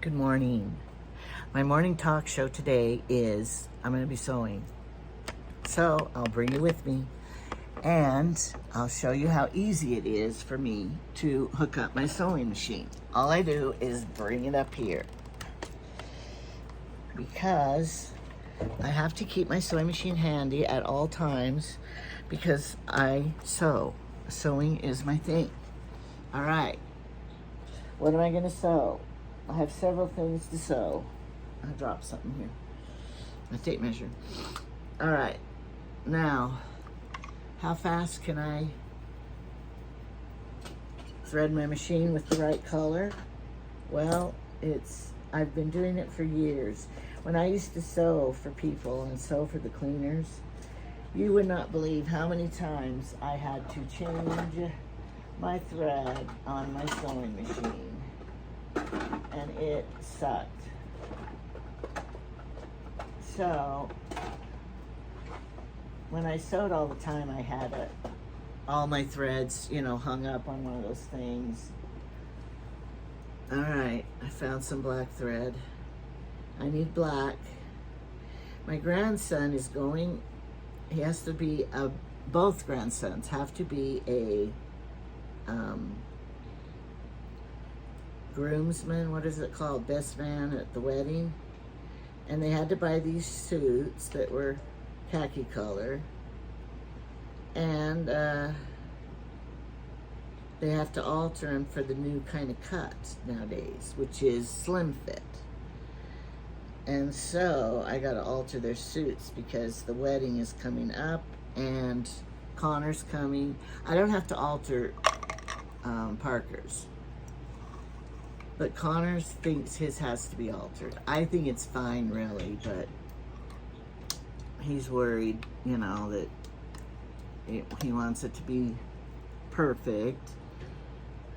Good morning. My morning talk show today is I'm going to be sewing. So I'll bring you with me and I'll show you how easy it is for me to hook up my sewing machine. All I do is bring it up here because I have to keep my sewing machine handy at all times because I sew. Sewing is my thing. All right. What am I going to sew? I have several things to sew. I dropped something here. My tape measure. All right. Now, how fast can I thread my machine with the right color? Well, I've been doing it for years. When I used to sew for people and sew for the cleaners, you would not believe how many times I had to change my thread on my sewing machine. And it sucked. So when I sewed all the time, I had all my threads, hung up on one of those things. All right, I found some black thread. I need black. My grandson is going, he has to be, both grandsons have to be a groomsman, what is it called, best man at the wedding, and they had to buy these suits that were khaki color, and they have to alter them for the new kind of cut nowadays, which is slim fit. And so I got to alter their suits because the wedding is coming up and Connor's coming. I don't have to alter Parker's, but Connor thinks his has to be altered. I think it's fine, really, but he's worried, that he wants it to be perfect.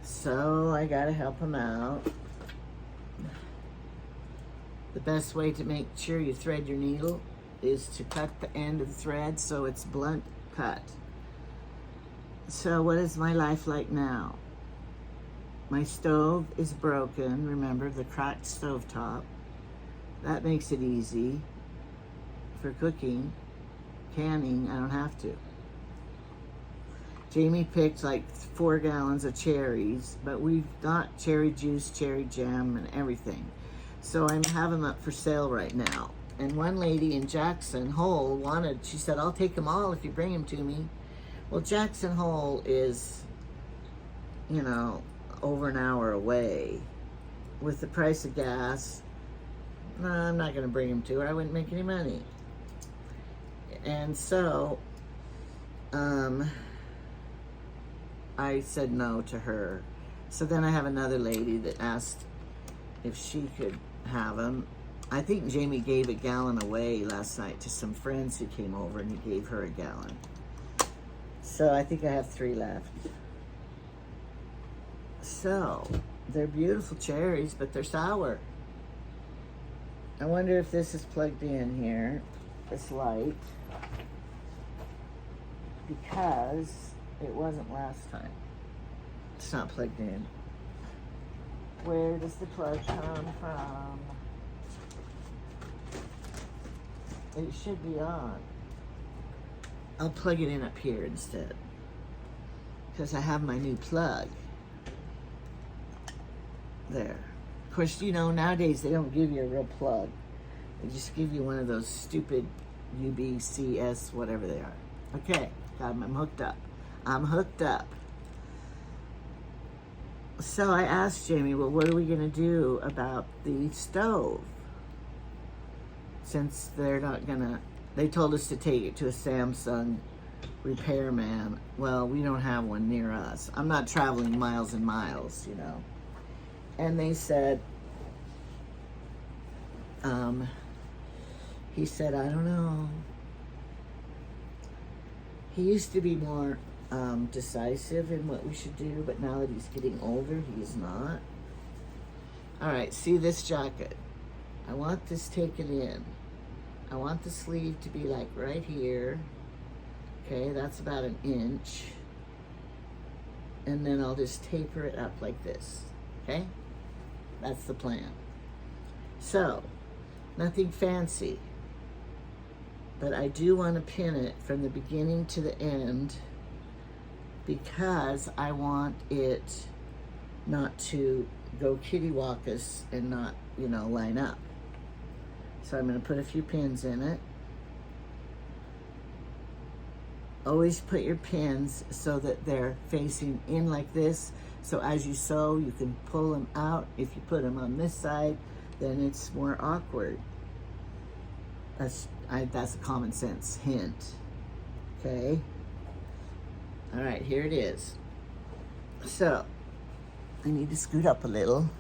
So I gotta help him out. The best way to make sure you thread your needle is to cut the end of the thread so it's blunt cut. So what is my life like now? My stove is broken. Remember the cracked stove top. That makes it easy for cooking. Canning, I don't have to. Jamie picked like 4 gallons of cherries, but we've got cherry juice, cherry jam, and everything. So I have them up for sale right now. And one lady in Jackson Hole she said, I'll take them all if you bring them to me. Well, Jackson Hole is, over an hour away. With the price of gas, no, I'm not going to bring them to her. I wouldn't make any money. And so I said no to her. So then I have another lady that asked if she could have them. I think Jamie gave a gallon away last night to some friends who came over, and he gave her a gallon. So I think I have 3 left. So, they're beautiful cherries, but they're sour. I wonder if this is plugged in here, this light, because it wasn't last time. It's not plugged in. Where does the plug come from? It should be on. I'll plug it in up here instead, because I have my new plug. There. Of course, nowadays they don't give you a real plug. They just give you one of those stupid UBCS, whatever they are. Okay, got 'em. I'm hooked up. I'm hooked up. So I asked Jamie, well, what are we going to do about the stove? Since they're not going to, they told us to take it to a Samsung repairman. Well, we don't have one near us. I'm not traveling miles and miles, And they said, he said, I don't know. He used to be more decisive in what we should do, but now that he's getting older, he's not. All right, see this jacket? I want this taken in. I want the sleeve to be like right here. Okay, that's about 1 inch. And then I'll just taper it up like this, okay? That's the plan. So, nothing fancy. But I do want to pin it from the beginning to the end because I want it not to go kitty-wakas and not, you know, line up. So I'm going to put a few pins in it. Always put your pins so that they're facing in like this. So as you sew, you can pull them out. If you put them on this side, then it's more awkward. That's a common sense hint. Okay. All right, here it is. So I need to scoot up a little,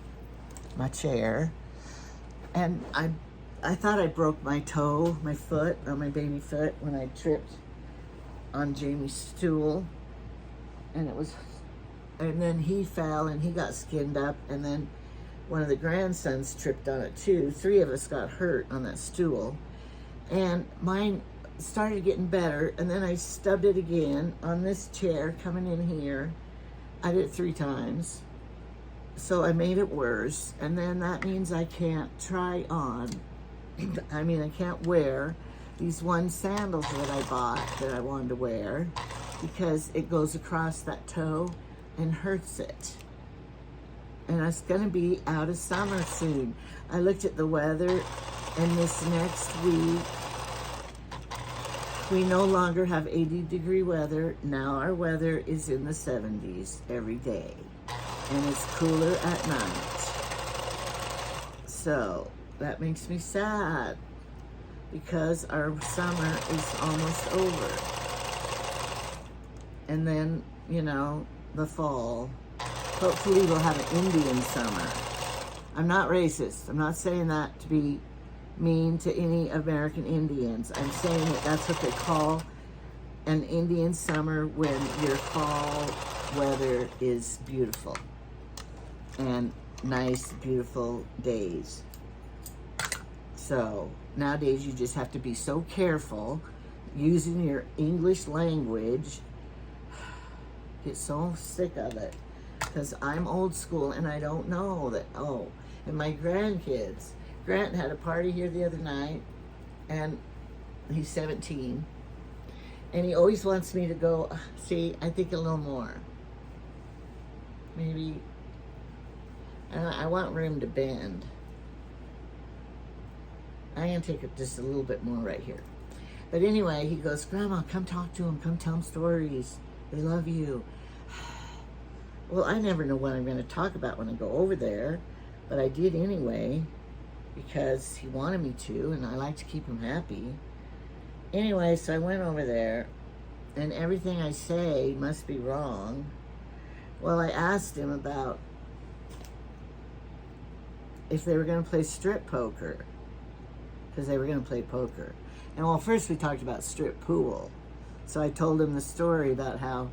my chair. And I thought I broke my toe, my foot, or my baby foot when I tripped on Jamie's stool. And then he fell and he got skinned up, and then one of the grandsons tripped on it too. 3 of us got hurt on that stool. And mine started getting better, and then I stubbed it again on this chair coming in here. I did it 3 times. So I made it worse, and then that means I can't try on. I can't wear these one sandals that I bought that I wanted to wear because it goes across that toe and hurts it. And it's gonna be out of summer soon. I looked at the weather, and this next week, we no longer have 80-degree weather. Now our weather is in the 70s every day, and it's cooler at night. So that makes me sad because our summer is almost over. And then, you know, the fall. Hopefully we'll have an Indian summer. I'm not racist. I'm not saying that to be mean to any American Indians. I'm saying that that's what they call an Indian summer, when your fall weather is beautiful and nice, beautiful days. So nowadays you just have to be so careful using your English language. Get so sick of it because I'm old school and I don't know that. Oh, and my grandkids. Grant had a party here the other night, and he's 17, and he always wants me to go. See, I think a little more. Maybe. I want room to bend. I'm gonna take it just a little bit more right here. But anyway, he goes, Grandma, come talk to him. Come tell him stories. They love you. Well, I never know what I'm going to talk about when I go over there, but I did anyway because he wanted me to, and I like to keep him happy. Anyway, so I went over there, and everything I say must be wrong. Well, I asked him about if they were going to play strip poker, because they were going to play poker. And well, first we talked about strip pool. So I told him the story about how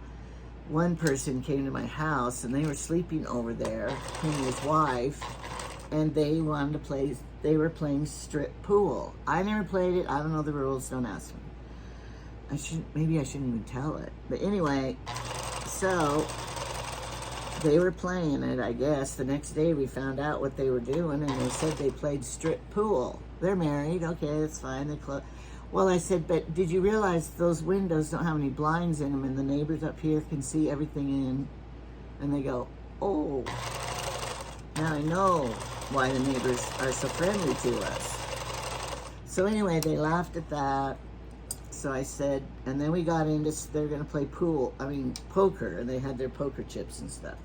one person came to my house and they were sleeping over there, him and his wife, and they wanted to play, they were playing strip pool. I never played it. I don't know the rules. Don't ask me. Maybe I shouldn't even tell it. But anyway, so they were playing it, I guess. The next day we found out what they were doing, and they said they played strip pool. They're married. Okay, that's fine. They close. Well, I said, but did you realize those windows don't have any blinds in them, and the neighbors up here can see everything in? And they go, oh, now I know why the neighbors are so friendly to us. So anyway, they laughed at that. So I said, and then we got into, they're going to play poker, and they had their poker chips and stuff.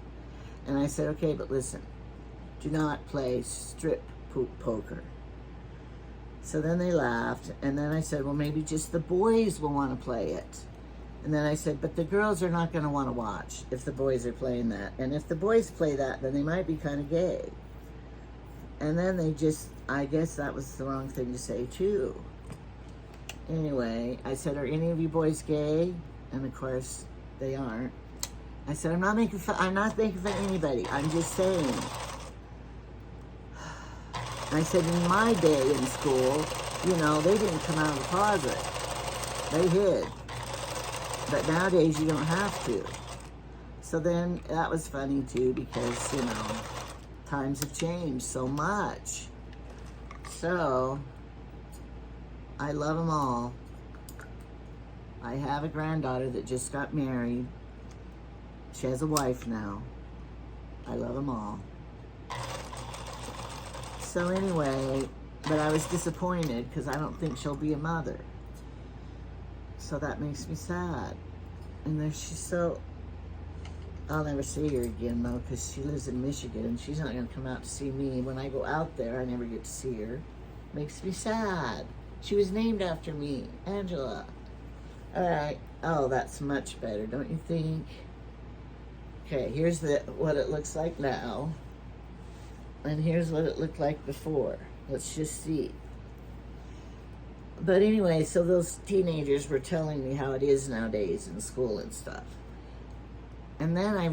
And I said, okay, but listen, do not play strip poker. So then they laughed, and then I said, well, maybe just the boys will want to play it. And then I said, but the girls are not going to want to watch if the boys are playing that. And if the boys play that, then they might be kind of gay. And then they just, I guess that was the wrong thing to say, too. Anyway, I said, are any of you boys gay? And of course, they aren't. I said, I'm not making fun of anybody. I'm just saying. I said, in my day in school, you know, they didn't come out of the closet. They hid. But nowadays, you don't have to. So then, that was funny, too, because, you know, times have changed so much. So, I love them all. I have a granddaughter that just got married. She has a wife now. I love them all. So anyway, but I was disappointed because I don't think she'll be a mother. So that makes me sad. And then she's so, I'll never see her again though, because she lives in Michigan and she's not going to come out to see me. When I go out there, I never get to see her. Makes me sad. She was named after me, Angela. All right. Oh, that's much better, don't you think? Okay, here's what it looks like now. And here's what it looked like before. Let's just see. But anyway, so those teenagers were telling me how it is nowadays in school and stuff. And then I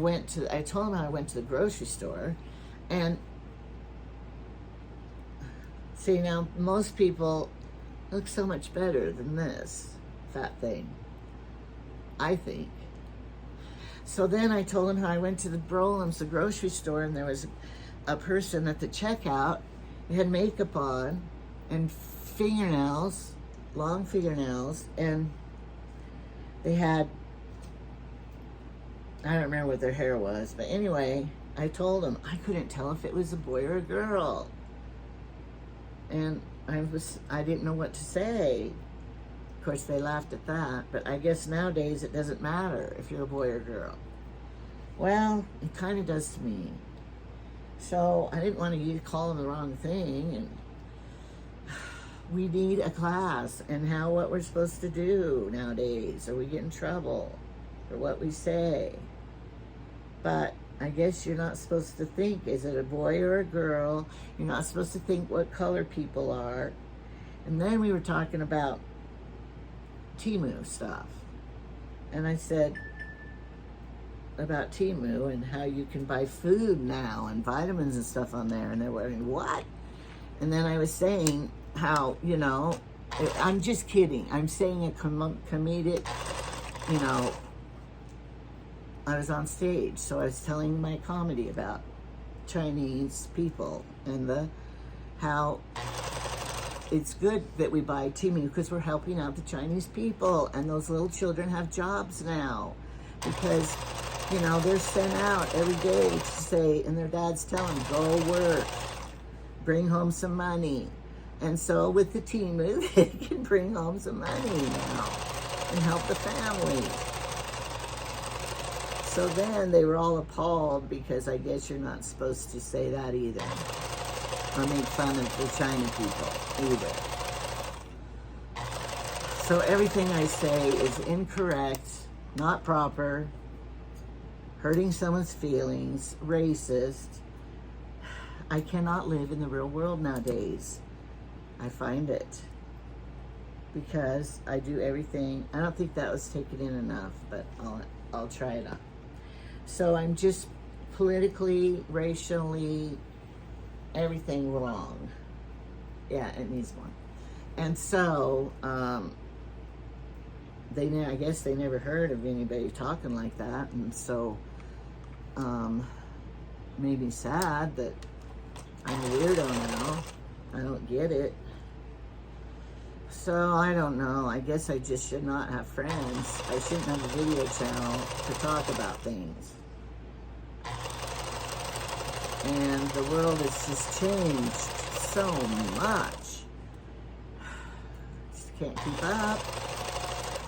told them how I went to the grocery store. And see, now most people look so much better than this fat thing, I think. So then I told them how I went to the Brolam's, the grocery store, and there was a person at the checkout who had makeup on and fingernails, long fingernails, and they had, I don't remember what their hair was, but anyway, I told them I couldn't tell if it was a boy or a girl. And I didn't know what to say. Of course, they laughed at that, but I guess nowadays it doesn't matter if you're a boy or girl. Well, it kind of does to me. So I didn't want to call them the wrong thing, and we need a class and what we're supposed to do nowadays, or we get in trouble for what we say. But I guess you're not supposed to think, is it a boy or a girl? You're not supposed to think what color people are. And then we were talking about Temu stuff. And I said about Temu and how you can buy food now and vitamins and stuff on there. And they're wondering, what? And then I was saying how, I'm just kidding. I'm saying a comedic, I was on stage, so I was telling my comedy about Chinese people and how it's good that we buy Temu because we're helping out the Chinese people, and those little children have jobs now because, they're sent out every day to say, and their dads tell them, go work, bring home some money. And so with the Temu, they can bring home some money now and help the family. So then they were all appalled because I guess you're not supposed to say that either, or make fun of the China people either. So everything I say is incorrect, not proper, hurting someone's feelings, racist. I cannot live in the real world nowadays. I find it. Because I do everything. I don't think that was taken in enough, but I'll try it on. So I'm just politically, racially, everything wrong. Yeah, it needs one. And so, I guess they never heard of anybody talking like that. And so, made me sad that I'm a weirdo now. I don't get it. So, I don't know. I guess I just should not have friends. I shouldn't have a video channel to talk about things. And the world has just changed so much. Just can't keep up.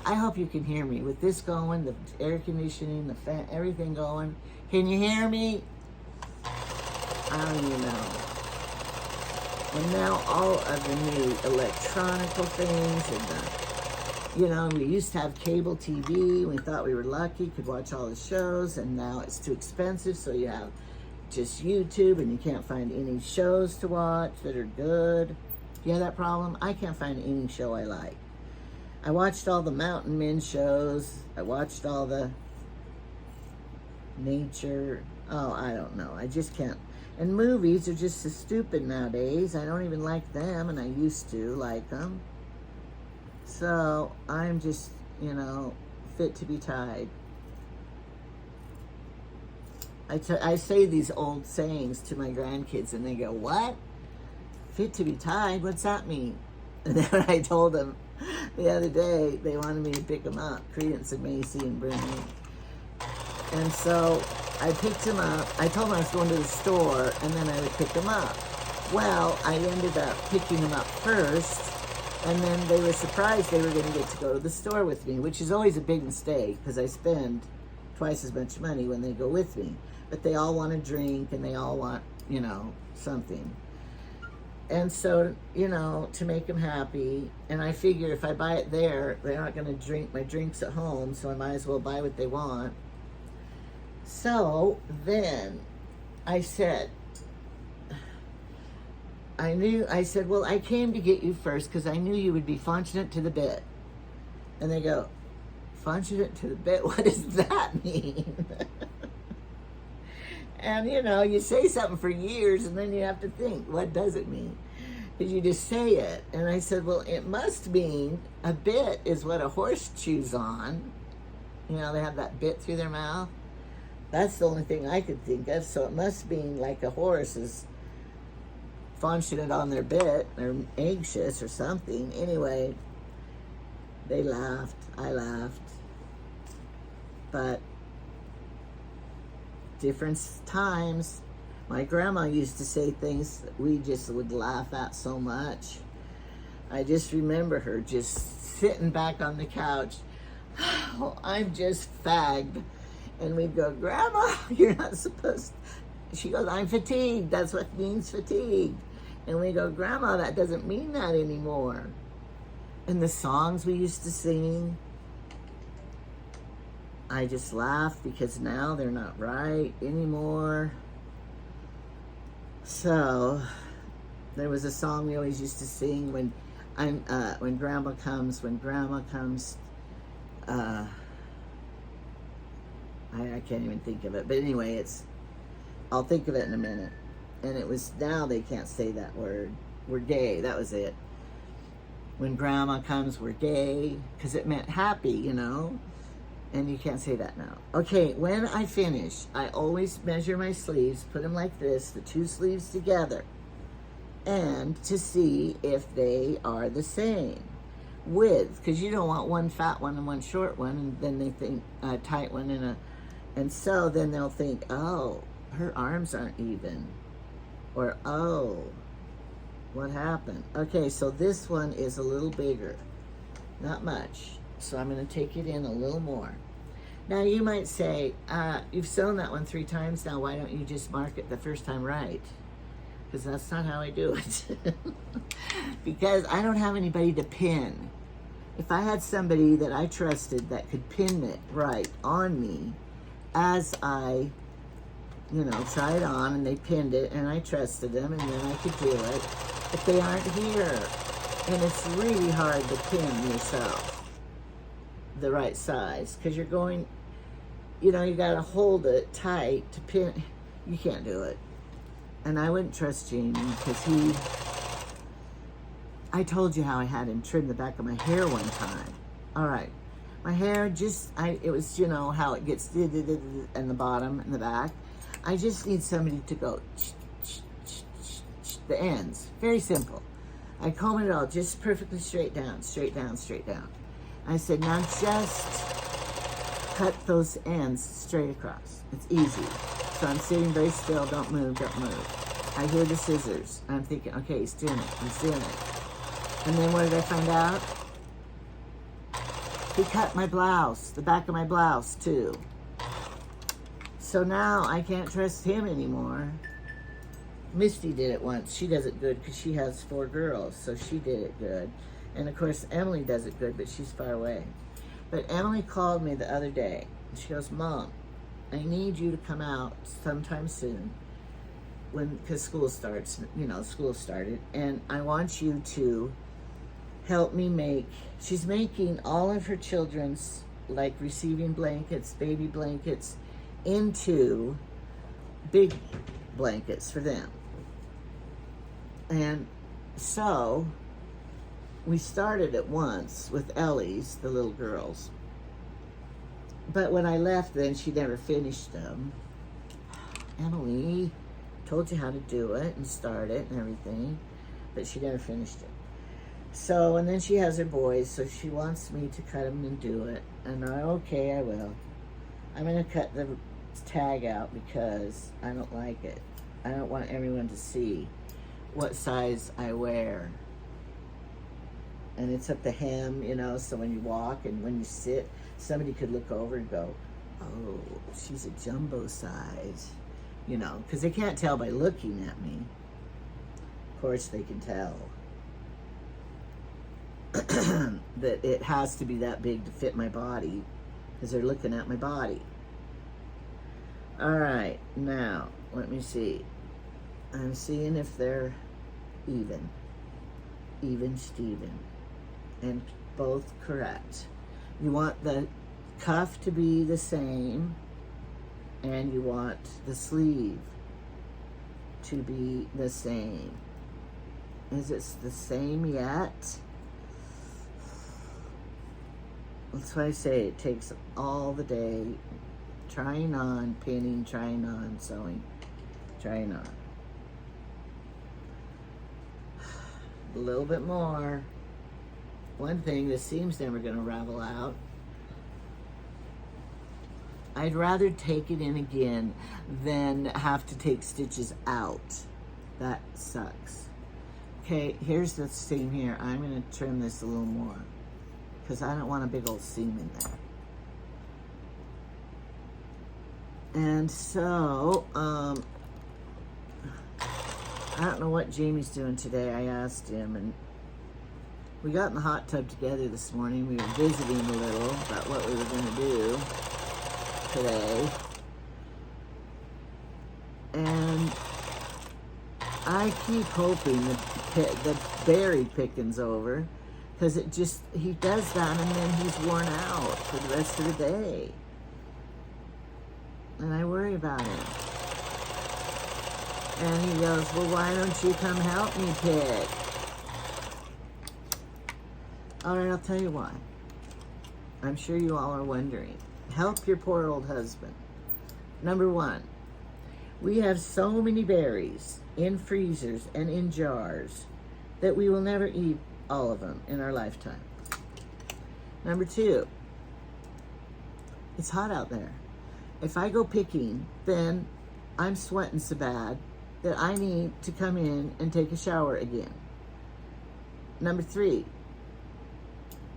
I hope you can hear me. With this going, the air conditioning, the fan, everything going. Can you hear me? I don't even know. And now all of the new electronical things and we used to have cable TV. We thought we were lucky, could watch all the shows, and now it's too expensive, so you have just YouTube and you can't find any shows to watch that are good. You have that problem? I can't find any show I like. I watched all the mountain men shows. I watched all the nature. Oh, I don't know. I just can't. And movies are just so stupid nowadays. I don't even like them, and I used to like them. So I'm just, fit to be tied. I say these old sayings to my grandkids, and they go, what? Fit to be tied? What's that mean? And then I told them the other day they wanted me to pick them up, Credence and Macy and Brittany. And so I picked them up. I told them I was going to the store and then I would pick them up. Well, I ended up picking them up first, and then they were surprised they were going to get to go to the store with me, which is always a big mistake because I spend twice as much money when they go with me. But they all want a drink and they all want, you know, something. And so, you know, to make them happy, and I figure if I buy it there, they're not going to drink my drinks at home, so I might as well buy what they want. So then I said, well, I came to get you first because I knew you would be fortunate to the bit. And they go, fortunate to the bit? What does that mean? And, you know, you say something for years and then you have to think, what does it mean? Because you just say it. And I said, well, it must mean a bit is what a horse chews on. You know, they have that bit through their mouth. That's the only thing I could think of. So it must mean like a horse is fortunate on their bit or anxious or something. Anyway, they laughed. I laughed. But different times. My grandma used to say things that we just would laugh at so much. I just remember her just sitting back on the couch. Oh, I'm just fagged. And we'd go, Grandma, you're not supposed to. She goes, I'm fatigued. That's what means fatigued. And we go, Grandma, that doesn't mean that anymore. And the songs we used to sing, I just laugh because now they're not right anymore. So there was a song we always used to sing when Grandma comes. I can't even think of it, but anyway, I'll think of it in a minute. And it was, now they can't say that word. We're gay, that was it. When Grandma comes, we're gay, because it meant happy, you know? And you can't say that now. Okay, when I finish, I always measure my sleeves, put them like this, the two sleeves together, and to see if they are the same width, because you don't want one fat one and one short one, and then they think a tight one and so then they'll think, oh, her arms aren't even, or oh, what happened? Okay, so this one is a little bigger, not much. So I'm going to take it in a little more. Now you might say, you've sewn that one 3 times now, why don't you just mark it the first time right? Because that's not how I do it. Because I don't have anybody to pin. If I had somebody that I trusted that could pin it right on me as I, you know, tried on and they pinned it and I trusted them and then I could do it, if they aren't here. And it's really hard to pin yourself the right size because you're going, you know, you got to hold it tight to pin. You can't do it. And I wouldn't trust Jamie because I told you how I had him trim the back of my hair one time. All right. My hair it was, you know, how it gets in the bottom and the back. I just need somebody to go the ends. Very simple. I comb it all just perfectly straight down, straight down, straight down. I said, now just cut those ends straight across. It's easy. So I'm sitting very still, don't move, don't move. I hear the scissors. I'm thinking, okay, he's doing it, he's doing it. And then what did I find out? He cut my blouse, the back of my blouse too. So now I can't trust him anymore. Misty did it once. She does it good because she has 4 girls, so she did it good. And of course, Emily does it good, but she's far away. But Emily called me the other day. And she goes, Mom, I need you to come out sometime soon because school starts, you know, school started. And I want you to help me make, she's making all of her children's, like, receiving blankets, baby blankets, into big blankets for them. And so we started at once with Ellie's, the little girls. But when I left then, she never finished them. Emily, told you how to do it and start it and everything. but she never finished it. So, and then she has her boys, so she wants me to cut them and do it. And okay, I will. I'm going to cut the tag out because I don't like it. I don't want everyone to see what size I wear. And it's up the hem, you know, so when you walk and when you sit, somebody could look over and go, oh, she's a jumbo size, you know, because they can't tell by looking at me. Of course they can tell that it has to be that big to fit my body because they're looking at my body. All right, now, let me see. I'm seeing if they're even Steven, and both correct. You want the cuff to be the same, and you want the sleeve to be the same. Is it the same yet? That's why I say it takes all the day, trying on, pinning, trying on, sewing, trying on. A little bit more. One thing, the seam's never going to ravel out. I'd rather take it in again than have to take stitches out. That sucks. Okay, here's the seam here. I'm going to trim this a little more because I don't want a big old seam in there. And so, I don't know what Jamie's doing today. I asked him, and we got in the hot tub together this morning. We were visiting a little about what we were going to do today. And I keep hoping that the berry picking's over, because he does that and then he's worn out for the rest of the day. And I worry about him. And he goes, well, why don't you come help me pick? All right, I'll tell you why. I'm sure you all are wondering. Help your poor old husband. Number one, we have so many berries in freezers and in jars that we will never eat all of them in our lifetime. Number two, it's hot out there. If I go picking, then I'm sweating so bad that I need to come in and take a shower again. Number three,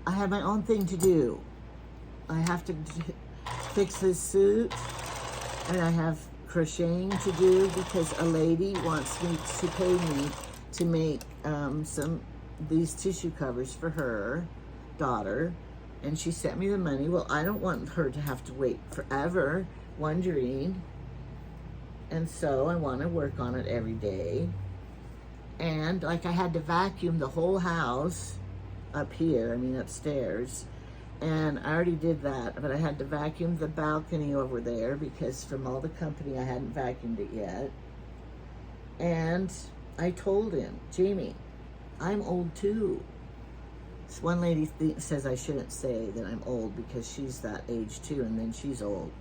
I have my own thing to do. I have to fix this suit, and I have crocheting to do because a lady wants me to pay me to make these tissue covers for her daughter, and she sent me the money. Well, I don't want her to have to wait forever wondering, and so I want to work on it every day. And like, I had to vacuum the whole house up here, I mean upstairs, and I already did that, but I had to vacuum the balcony over there because from all the company I hadn't vacuumed it yet. And I told him, Jamie, I'm old too. This one lady says I shouldn't say that I'm old because she's that age too, and then she's old.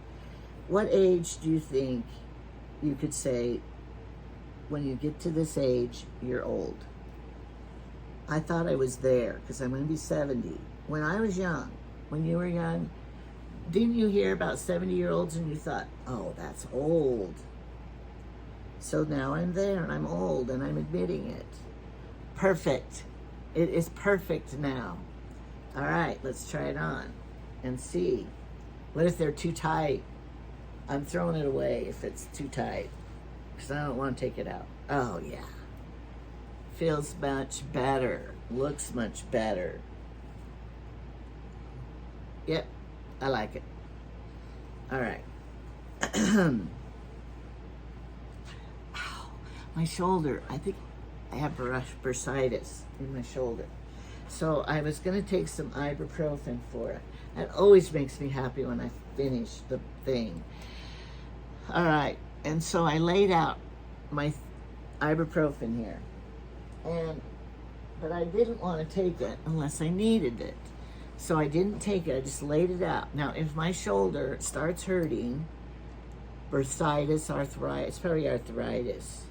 What age do you think you could say when you get to this age, you're old? I thought I was there because I'm going to be 70. When I was young, when you were young, didn't you hear about 70-year-olds and you thought, oh, that's old? So now I'm there and I'm old and I'm admitting it. Perfect. It is perfect now. All right, let's try it on and see. What if they're too tight? I'm throwing it away if it's too tight because I don't want to take it out. Oh, yeah. Feels much better. Looks much better. Yep, I like it. All right. Ow, my shoulder. I think I have bursitis in my shoulder. So I was going to take some ibuprofen for it. It always makes me happy when I finish the thing. All right. And so I laid out my ibuprofen here. But I didn't want to take it unless I needed it. So I didn't take it, I just laid it out. Now, if my shoulder starts hurting, bursitis, arthritis, probably arthritis,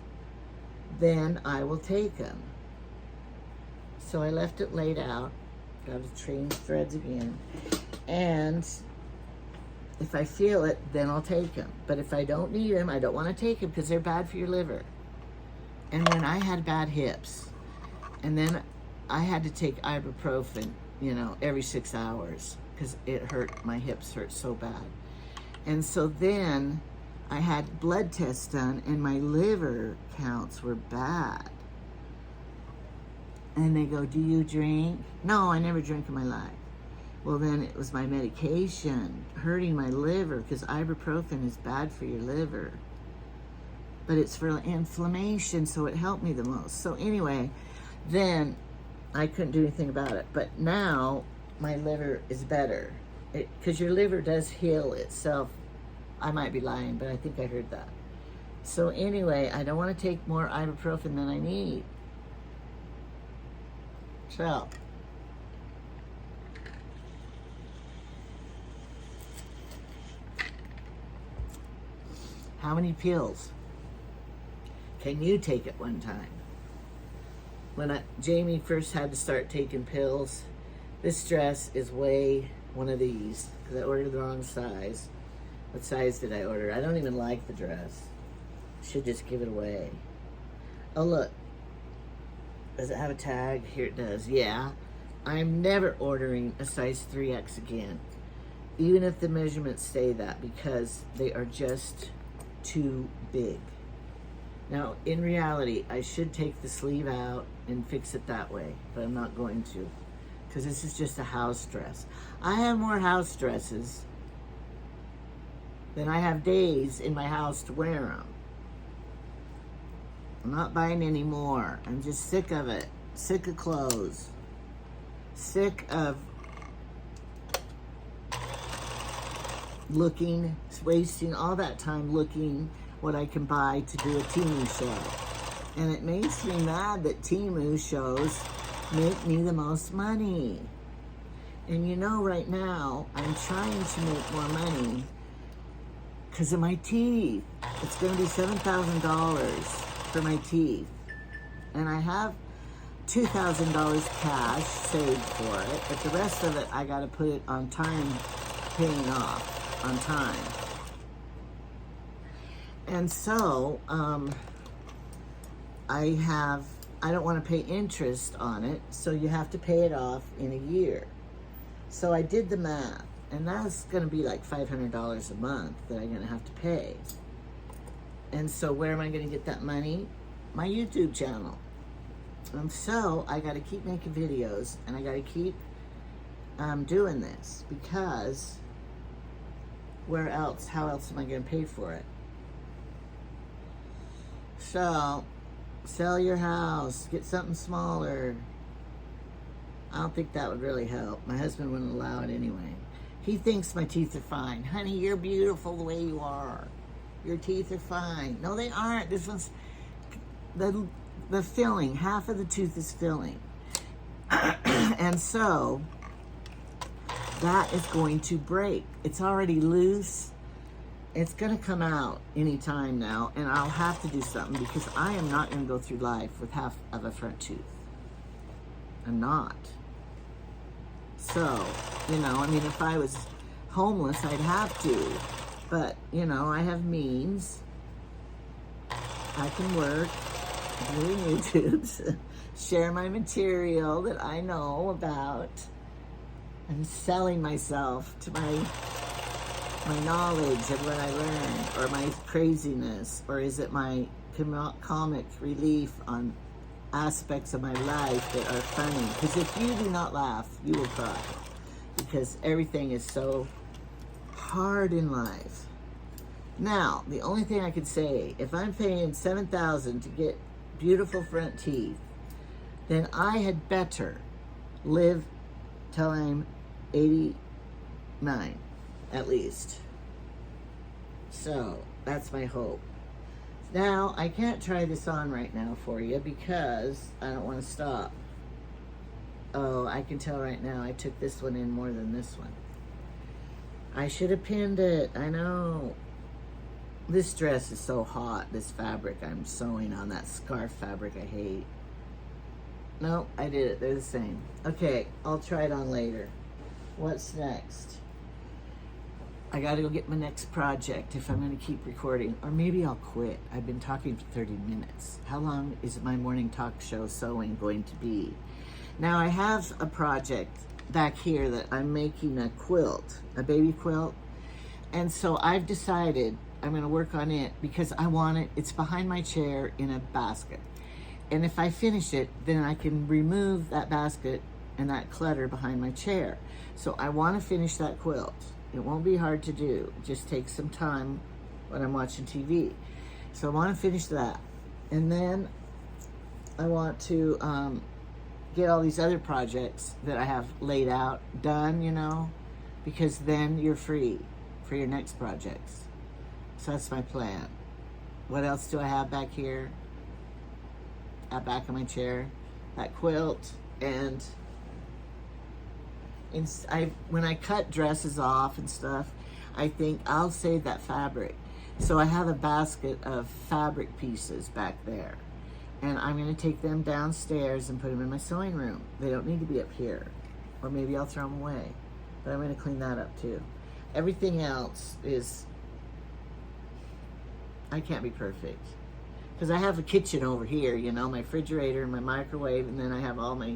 then I will take them. So I left it laid out. Got to train threads again. And if I feel it, then I'll take them. But if I don't need them, I don't want to take them because they're bad for your liver. And when I had bad hips, and then I had to take ibuprofen, you know, every 6 hours because it hurt, my hips hurt so bad. And so then I had blood tests done and my liver counts were bad. And they go, do you drink? No, I never drink in my life. Well, then it was my medication hurting my liver because ibuprofen is bad for your liver. But it's for inflammation, so it helped me the most. So anyway, then I couldn't do anything about it. But now my liver is better. Because your liver does heal itself. I might be lying, but I think I heard that. So anyway, I don't want to take more ibuprofen than I need. So, how many pills can you take at one time? When Jamie first had to start taking pills, this dress is way one of these, because I ordered the wrong size. What size did I order? I don't even like the dress. Should just give it away. Oh, look. Does it have a tag? Here it does. Yeah. I'm never ordering a size 3X again, even if the measurements say that, because they are just too big. Now, in reality, I should take the sleeve out and fix it that way, but I'm not going to, because this is just a house dress. I have more house dresses than I have days in my house to wear them. I'm not buying any more. I'm just sick of it. Sick of clothes. Sick of looking, wasting all that time looking what I can buy to do a Temu show. And it makes me mad that Temu shows make me the most money. And you know, right now, I'm trying to make more money because of my teeth. It's going to be $7,000 for my teeth, and I have $2,000 cash saved for it, but the rest of it I got to put it on time, paying off on time. And so I don't want to pay interest on it, so you have to pay it off in a year. So I did the math, and that's going to be like $500 a month that I'm going to have to pay. And so where am I going to get that money? My YouTube channel. And so I got to keep making videos, and I got to keep doing this, because where else, how else am I going to pay for it? So, sell your house, get something smaller. I don't think that would really help. My husband wouldn't allow it anyway. He thinks my teeth are fine. Honey, you're beautiful the way you are. Your teeth are fine. No, they aren't. This one's, the filling, half of the tooth is filling. And so, that is going to break. It's already loose. It's going to come out anytime now, and I'll have to do something, because I am not going to go through life with half of a front tooth. I'm not. So, you know, I mean, if I was homeless, I'd have to. But, you know, I have means. I can work, doing YouTubes, share my material that I know about. I'm selling myself to my knowledge of what I learned, or my craziness, or is it my comic relief on aspects of my life that are funny? Because if you do not laugh, you will cry, because everything is so hard in life. Now, the only thing I could say, if I'm paying $7,000 to get beautiful front teeth, then I had better live till I'm 89, at least. So, that's my hope. Now, I can't try this on right now for you because I don't want to stop. Oh, I can tell right now I took this one in more than this one. I should have pinned it. I know. This dress is so hot, this fabric I'm sewing on, that scarf fabric I hate. No, I did it. They're the same. Okay, I'll try it on later. What's next? I gotta go get my next project if I'm gonna keep recording. Or maybe I'll quit. I've been talking for 30 minutes. How long is my morning talk show sewing going to be? Now I have a project back here that I'm making a quilt, a baby quilt. And so I've decided I'm gonna work on it because I want it, it's behind my chair in a basket. And if I finish it, then I can remove that basket and that clutter behind my chair. So I wanna finish that quilt. It won't be hard to do. It just takes some time when I'm watching TV. So I wanna finish that. And then I want to get all these other projects that I have laid out done, you know, because then you're free for your next projects. So that's my plan. What else do I have back here? At back of my chair, that quilt, and when I cut dresses off and stuff, I think I'll save that fabric. So I have a basket of fabric pieces back there, and I'm gonna take them downstairs and put them in my sewing room. They don't need to be up here, or maybe I'll throw them away, but I'm gonna clean that up too. Everything else is, I can't be perfect. Because I have a kitchen over here, you know, my refrigerator and my microwave, and then I have all my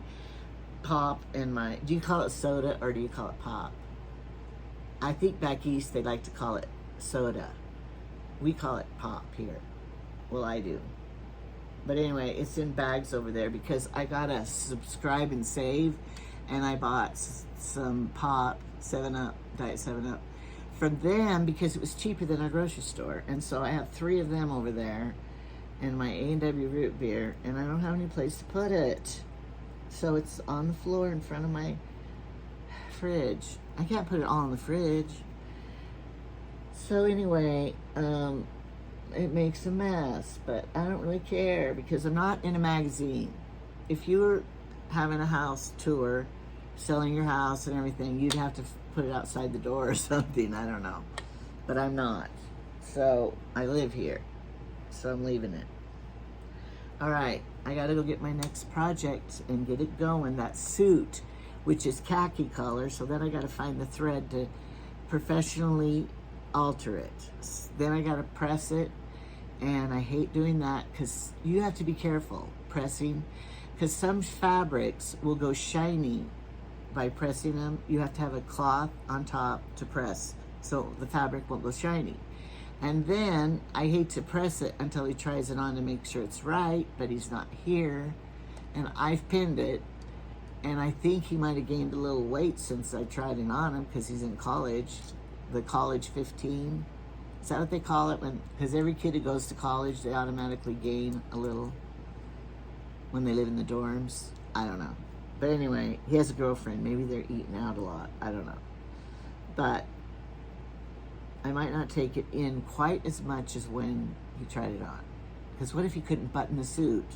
pop and my, do you call it soda or do you call it pop? I think back east they like to call it soda. We call it pop here. Well, I do. But anyway, it's in bags over there because I got a subscribe and save, and I bought some pop, 7-Up, Diet 7-Up, from them because it was cheaper than our grocery store. And so I have 3 of them over there, and my A&W root beer, and I don't have any place to put it. So it's on the floor in front of my fridge. I can't put it all in the fridge. So anyway, it makes a mess, but I don't really care because I'm not in a magazine. If you were having a house tour, selling your house and everything, you'd have to put it outside the door or something, I don't know. But I'm not. So I live here. So I'm leaving it. All right, I gotta go get my next project and get it going. That suit, which is khaki color, so then I gotta find the thread to professionally alter it. Then I gotta press it, and I hate doing that because you have to be careful pressing, because some fabrics will go shiny by pressing them. You have to have a cloth on top to press so the fabric won't go shiny. And then I hate to press it until he tries it on to make sure it's right, but he's not here. And I've pinned it, and I think he might have gained a little weight since I tried it on him because he's in college, the college 15. Is that what they call it? Because every kid who goes to college, they automatically gain a little when they live in the dorms. I don't know. But anyway, he has a girlfriend. Maybe they're eating out a lot. I don't know. But I might not take it in quite as much as when he tried it on. Because what if he couldn't button the suit?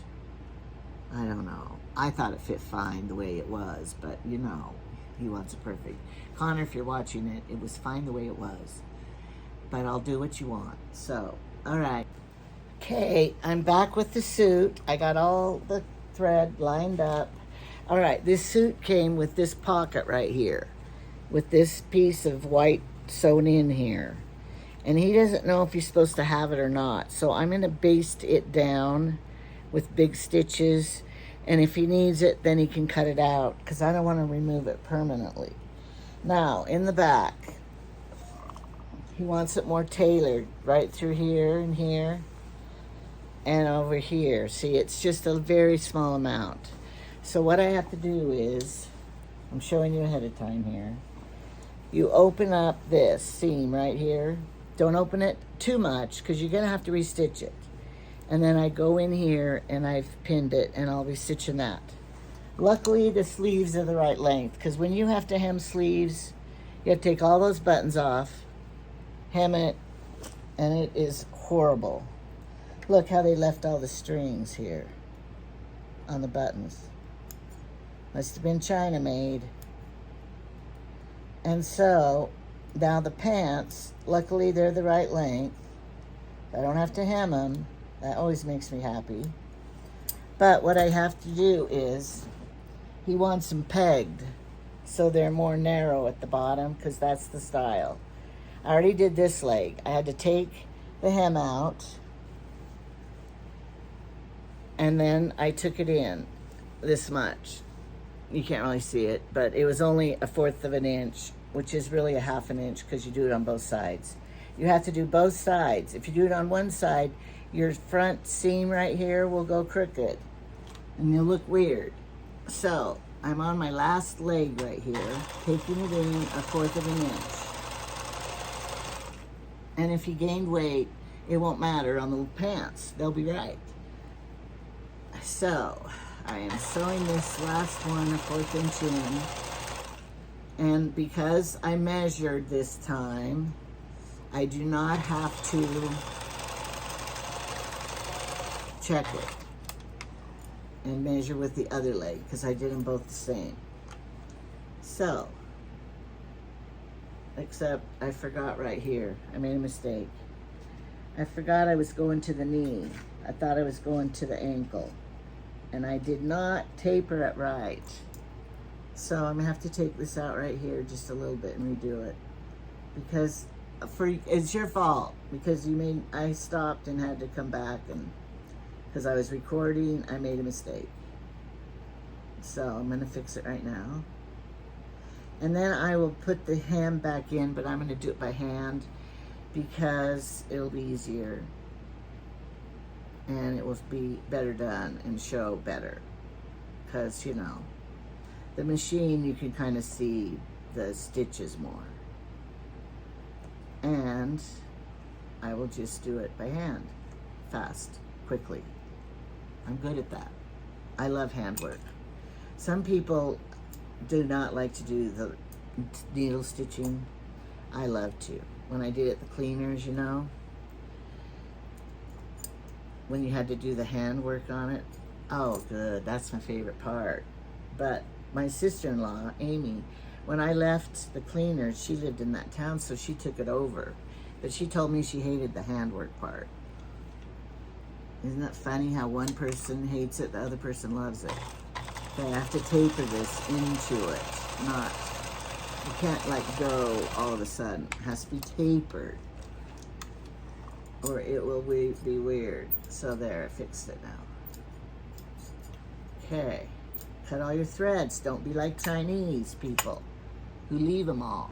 I don't know. I thought it fit fine the way it was, but you know, he wants it perfect. Connor, if you're watching it, it was fine the way it was. But I'll do what you want. So, all right. Okay, I'm back with the suit. I got all the thread lined up. All right, this suit came with this pocket right here, with this piece of white sewn in here, and he doesn't know if he's supposed to have it or not, so I'm going to baste it down with big stitches, and if he needs it then he can cut it out because I don't want to remove it permanently. Now in the back he wants it more tailored right through here and here and over here. See, it's just a very small amount. So what I have to do is, I'm showing you ahead of time here, you open up this seam right here. Don't open it too much because you're gonna have to restitch it. And then I go in here and I've pinned it and I'll be stitching that. Luckily the sleeves are the right length because when you have to hem sleeves, you have to take all those buttons off, hem it, and it is horrible. Look how they left all the strings here on the buttons. Must have been China made. And so now the pants, luckily they're the right length. I don't have to hem them. That always makes me happy. But what I have to do is, he wants them pegged so they're more narrow at the bottom, because that's the style. I already did this leg. I had to take the hem out, and then I took it in this much. You can't really see it, but it was only 1/4 of an inch, which is really 1/2 an inch because you do it on both sides. You have to do both sides. If you do it on one side, your front seam right here will go crooked and you'll look weird. So I'm on my last leg right here, taking it in 1/4 of an inch. And if you gained weight, it won't matter on the pants. They'll be right. So I am sewing this last one 1/4 inch in. And because I measured this time, I do not have to check it and measure with the other leg because I did them both the same. So, except I forgot right here. I made a mistake. I forgot I was going to the knee. I thought I was going to the ankle. And I did not taper it right. So I'm gonna have to take this out right here just a little bit and redo it. Because it's your fault. Because I stopped and had to come back, and because I was recording, I made a mistake. So I'm gonna fix it right now. And then I will put the hem back in, but I'm gonna do it by hand because it'll be easier. And it will be better done and show better. Because, you know, the machine, you can kind of see the stitches more. And I will just do it by hand, fast, quickly. I'm good at that. I love handwork. Some people do not like to do the needle stitching. I love to. When I did it at the cleaners, you know, when you had to do the handwork on it, oh good, that's my favorite part. But my sister-in-law, Amy, when I left the cleaners, she lived in that town, so she took it over. But she told me she hated the handwork part. Isn't that funny how one person hates it, the other person loves it? Okay, I have to taper this into it, not, you can't like go all of a sudden. It has to be tapered or it will be weird. So there, I fixed it now. Okay, cut all your threads. Don't be like Chinese people who leave them all.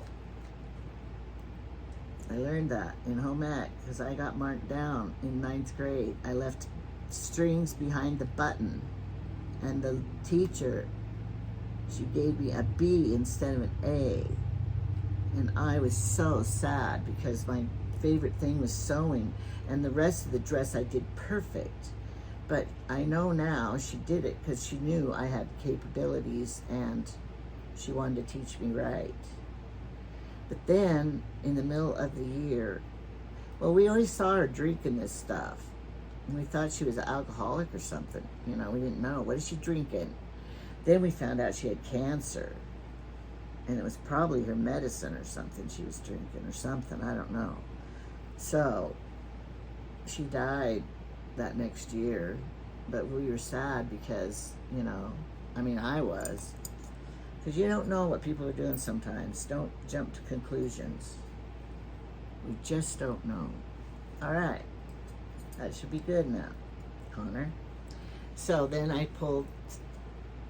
I learned that in home ec because I got marked down in 9th grade. I left strings behind the button, and the teacher, she gave me a B instead of an A. And I was so sad because my favorite thing was sewing, and the rest of the dress I did perfect. But I know now she did it because she knew I had capabilities and she wanted to teach me right. But then, in the middle of the year, well, we always saw her drinking this stuff. And we thought she was an alcoholic or something. You know, we didn't know. What is she drinking? Then we found out she had cancer. And it was probably her medicine or something she was drinking or something. I don't know. So, she died that next year. But we were sad because, you know, I mean, I was. Because you don't know what people are doing sometimes. Don't jump to conclusions. We just don't know. All right. That should be good now, Connor. So then I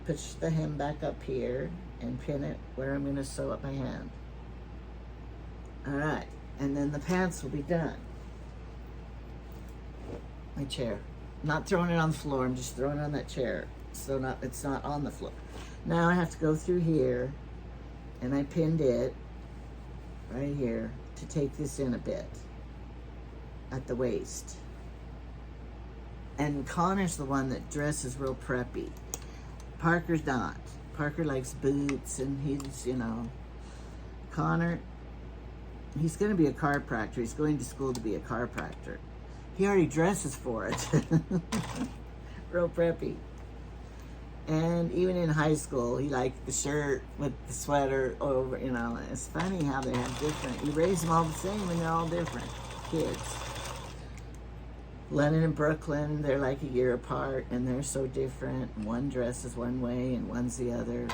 push the hem back up here and pin it where I'm going to sew up my hand. All right. And then the pants will be done. My chair. Not throwing it on the floor. I'm just throwing it on that chair. So it's not on the floor. Now I have to go through here, and I pinned it right here to take this in a bit at the waist. And Connor's the one that dresses real preppy. Parker's not. Parker likes boots, and he's, you know, Connor, he's going to be a chiropractor. He's going to school to be a chiropractor. He already dresses for it. Real preppy. And even in high school, he liked the shirt with the sweater over, you know. It's funny how they have different, you raise them all the same and they're all different kids. Lennon and Brooklyn, they're like a year apart, and they're so different. One dress is one way, and one's the other.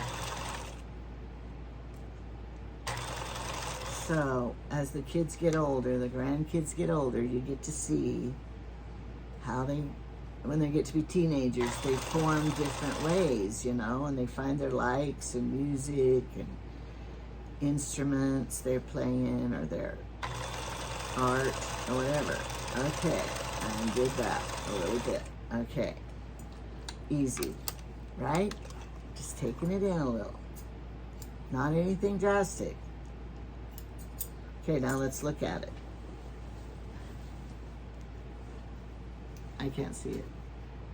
So, as the kids get older, the grandkids get older, you get to see how they, when they get to be teenagers, they form different ways, you know, and they find their likes and music and instruments they're playing or their art or whatever. Okay, I did that a little bit. Okay, easy, right? Just taking it in a little. Not anything drastic. Okay, now let's look at it. I can't see it.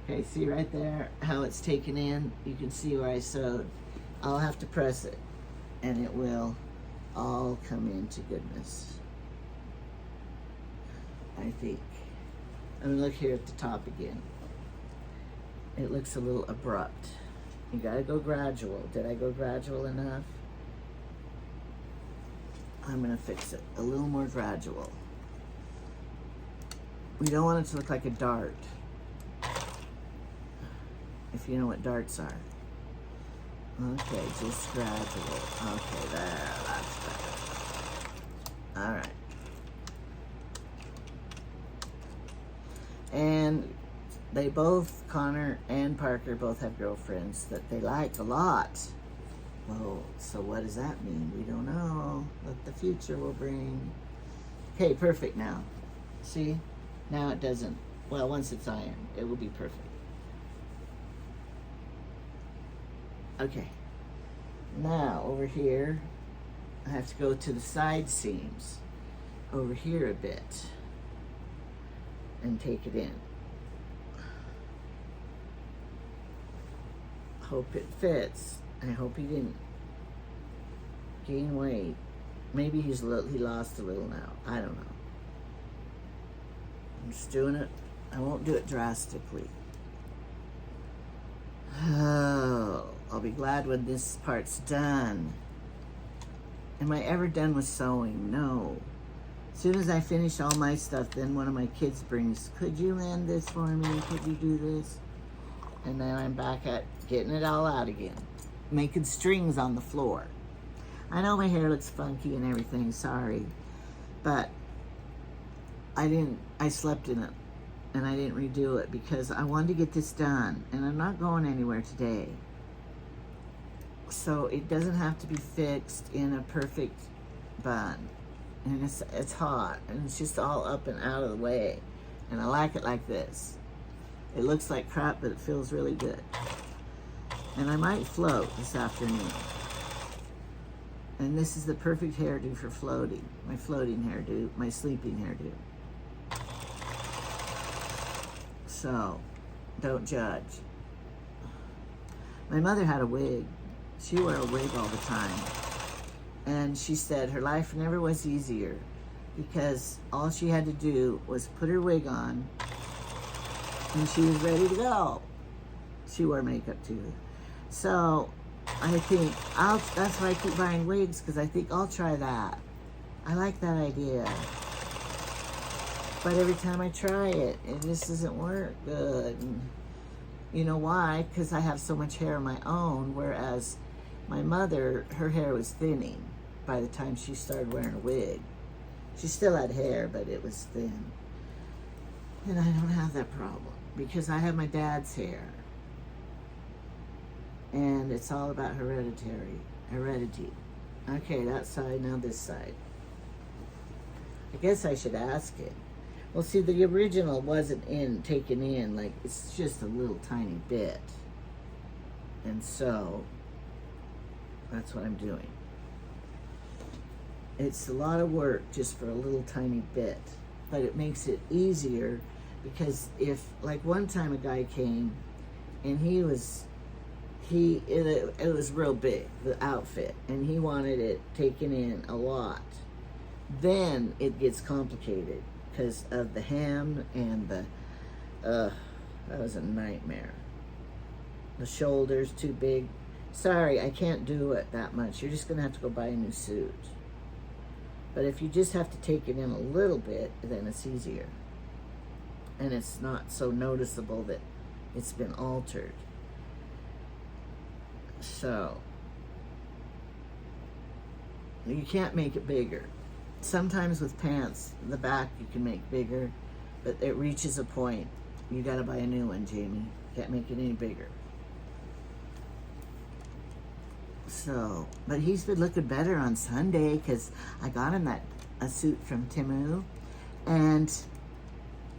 Okay, see right there how it's taken in? You can see where I sewed. I'll have to press it, and it will all come into goodness, I think. I'm gonna look here at the top again. It looks a little abrupt. You gotta go gradual. Did I go gradual enough? I'm gonna fix it a little more gradual. We don't want it to look like a dart, if you know what darts are. Okay, just gradual. Okay, there, that's better. All right. And they both, Connor and Parker, both have girlfriends that they like a lot. Well, so what does that mean? We don't know what the future will bring. Okay, perfect now. See? Now it doesn't. Well, once it's ironed, it will be perfect. Okay. Now, over here, I have to go to the side seams. Over here a bit. And take it in. Hope it fits. I hope he didn't gain weight. Maybe he lost a little now. I don't know. I'm just doing it. I won't do it drastically. Oh, I'll be glad when this part's done. Am I ever done with sewing? No. As soon as I finish all my stuff, then one of my kids brings, could you mend this for me? Could you do this? And then I'm back at getting it all out again. Making strings on the floor. I know my hair looks funky and everything, sorry. But I slept in it and I didn't redo it because I wanted to get this done and I'm not going anywhere today. So it doesn't have to be fixed in a perfect bun. And it's hot and it's just all up and out of the way. And I like it like this. It looks like crap, but it feels really good. And I might float this afternoon. And this is the perfect hairdo for floating. My floating hairdo, my sleeping hairdo. So, don't judge. My mother had a wig. She wore a wig all the time. And she said her life never was easier because all she had to do was put her wig on and she was ready to go. She wore makeup too. So I think that's why I keep buying wigs, because I think I'll try that. I like that idea. But every time I try it, it just doesn't work good. And you know why? Because I have so much hair of my own, whereas my mother, her hair was thinning by the time she started wearing a wig. She still had hair, but it was thin. And I don't have that problem because I have my dad's hair. And it's all about heredity. Okay, that side, now this side. I guess I should ask it. Well, see, the original wasn't taken in, like, it's just a little tiny bit. And so, that's what I'm doing. It's a lot of work just for a little tiny bit, but it makes it easier because if, like one time a guy came and it was real big, the outfit, and he wanted it taken in a lot. Then it gets complicated because of the hem and that was a nightmare. The shoulders too big. Sorry, I can't do it that much. You're just gonna have to go buy a new suit. But if you just have to take it in a little bit, then it's easier. and it's not so noticeable that it's been altered. So you can't make it bigger. Sometimes with pants, the back you can make bigger, but it reaches a point. You gotta buy a new one, Jamie. Can't make it any bigger. So, but he's been looking better on Sunday because I got him a suit from Temu, and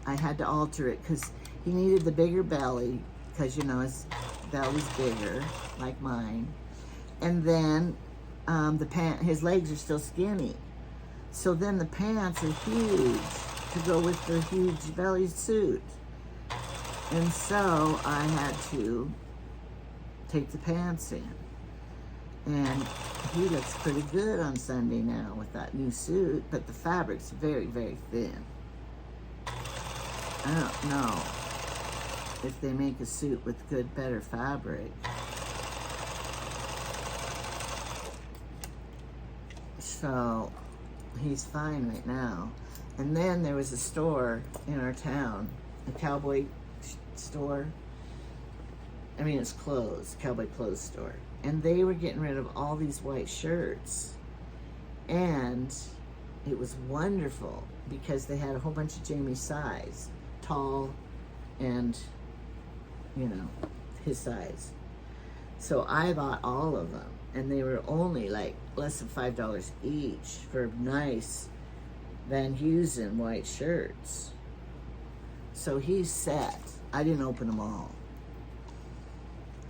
I had to alter it because he needed the bigger belly because, you know, his belly's bigger, like mine. And then his legs are still skinny. So then the pants are huge to go with the huge belly suit. And so I had to take the pants in. And he looks pretty good on Sunday now with that new suit, but the fabric's very, very thin. I don't know if they make a suit with good, better fabric. So he's fine right now. And then there was a store in our town, a cowboy store. I mean, it's clothes, cowboy clothes store. And they were getting rid of all these white shirts. And it was wonderful because they had a whole bunch of Jamie's size, tall and, you know, his size. So I bought all of them, and they were only like less than $5 each for nice Van Heusen white shirts. So he's set. I didn't open them all.